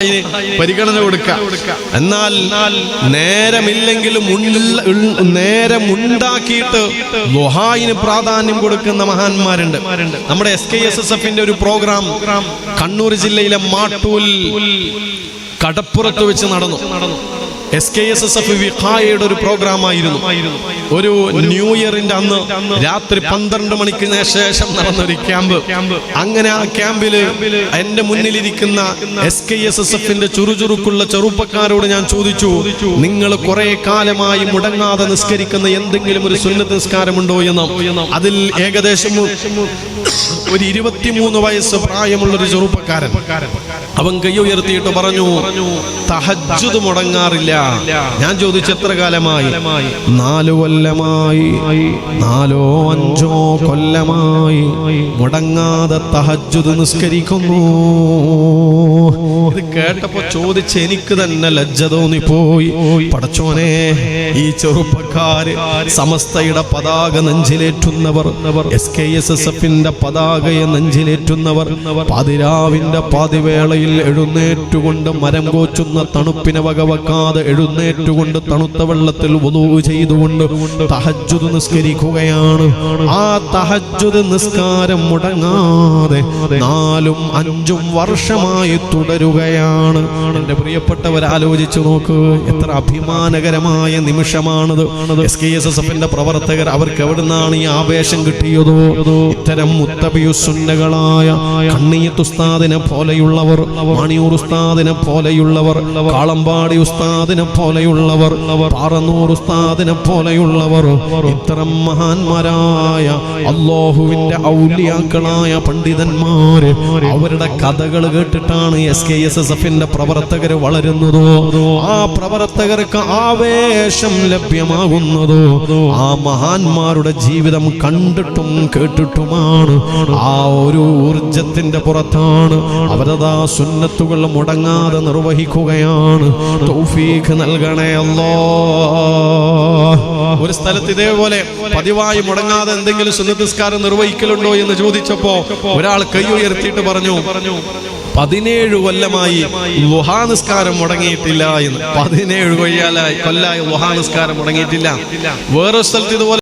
പരിഗണന കൊടുക്കുക. എന്നാൽ നേരമില്ലെങ്കിലും നേരമുണ്ടാക്കിയിട്ട് ദുഹായിന് പ്രാധാന്യം കൊടുക്കുന്ന മഹാന്മാരുണ്ട്. നമ്മുടെ SKSSF ഒരു പ്രോഗ്രാം കണ്ണൂർ ജില്ലയിലെ മാട്ടൂൽ കടപ്പുറത്ത് വെച്ച് നടന്നു. SKSSF വിഖായയുടെ ഒരു പ്രോഗ്രാം ആയിരുന്നു. ഒരു ന്യൂ ഇയറിന്റെ അന്ന് രാത്രി 12 മണിക്ക് ശേഷം നടന്ന ഒരു ക്യാമ്പ്. അങ്ങനെ ആ ക്യാമ്പില് എന്റെ മുന്നിലിരിക്കുന്ന SKSSF ചുറുചുറുക്കുള്ള ചെറുപ്പക്കാരോട് ഞാൻ ചോദിച്ചു, നിങ്ങൾ കുറെ കാലമായി മുടങ്ങാതെ നിസ്കരിക്കുന്ന എന്തെങ്കിലും ഒരു സുന്നത്ത് നിസ്കാരമുണ്ടോ എന്ന്. അതിൽ ഏകദേശം ഒരു 23 വയസ്സ് പ്രായമുള്ളൊരു ചെറുപ്പക്കാരൻ അവൻ കൈ ഉയർത്തിയിട്ട് പറഞ്ഞു, തഹജ്ജുദ് മുടങ്ങാറില്ല. ഞാൻ ചോദിച്ചു, എത്ര കാലമായി? 4 കൊല്ലമായി, 4-5 കൊല്ലമായി മുടങ്ങാതെ തഹജ്ജുദ് നിസ്കരിക്കുന്നു. ഇത് കേട്ടപ്പോ ചോദിച്ച് എനിക്ക് തന്നെ ലജ്ജ തോന്നിപ്പോയി. പടച്ചോനെ, ഈ ചെറുപ്പക്കാര് സമസ്തയുടെ പതാക നെഞ്ചിലേറ്റുന്നവർ, SKSSF പതാകയെ നെഞ്ചിലേറ്റുന്നവർ, പാതിരാവിന്റെ പാതിവേളയിൽ എഴുന്നേറ്റുകൊണ്ട് മരം കോച്ചുന്ന തണുപ്പിനെ വകവെക്കാതെ എഴുന്നേറ്റുകൊണ്ട് തണുത്ത വെള്ളത്തിൽ വുളൂ ചെയ്തുകൊണ്ട് തഹജ്ജുദ് നിസ്കരിക്കുകയാണ്. ആ തഹജ്ജുദ് നിസ്കാരം മുടങ്ങാതെ 4-5 വർഷമായി തുടരുകയാണ്. എന്റെ പ്രിയപ്പെട്ടവർ, ആലോചിച്ചു നോക്ക്, എത്ര അഭിമാനകരമായ നിമിഷമാണത്. SKSSF പ്രവർത്തകർ, അവർക്ക് എവിടുന്നാണ് ഈ ആവേശം കിട്ടിയതോ? ഇത്തരം മുത്തബിയുസുന്നകളായ കണ്ണിയത്ത് ഉസ്താദിനെ പോലെയുള്ളവർ, മണിയൂർ ഉസ്താദിനെ പോലെയുള്ളവർ, കാളമ്പാടി ഉസ്താദിനെ പോലെയുള്ളവർ, പാറന്നൂർ ഉസ്താദിനെ പോലെയുള്ളവർ, ഇത്തരം മഹാന്മാരായ അല്ലാഹുവിന്റെ ഔലിയാക്കളായ പണ്ഡിതന്മാര്, അവരുടെ കഥകൾ കേട്ടിട്ടാണ് SKSSF പ്രവർത്തകർ വളരുന്നതോ, ആ പ്രവർത്തകർക്ക് ആവേശം ലഭ്യമാകുന്നതോ ആ മഹാന്മാരുടെ ജീവിതം കണ്ടിട്ടും കേട്ടിട്ടുമാണ്. ആ ഒരു ഊർജത്തിന്റെ പുറത്താണ് അവരതാ സുന്നത്തുകൾ മുടങ്ങാതെ നിർവഹിക്കുകയാണ്. തൗഫീഖ് നൽകണേ അല്ലാഹ്. ഒരു സ്ഥലത്ത് ഇതേപോലെ പതിവായി മുടങ്ങാതെ എന്തെങ്കിലും സുന്നത്ത് നിസ്കാരം നിർവഹിക്കലുണ്ടോ എന്ന് ചോദിച്ചപ്പോ ഒരാൾ കൈ ഉയർത്തിയിട്ട് പറഞ്ഞു, 17 കൊല്ലമായി ളുഹാ നിസ്കാരം മുടങ്ങിയിട്ടില്ല എന്ന്. 17 കൊല്ലായി ളുഹാ നിസ്കാരം മുടങ്ങിയിട്ടില്ല. വേറൊരു സ്ഥലത്ത് ഇതുപോലെ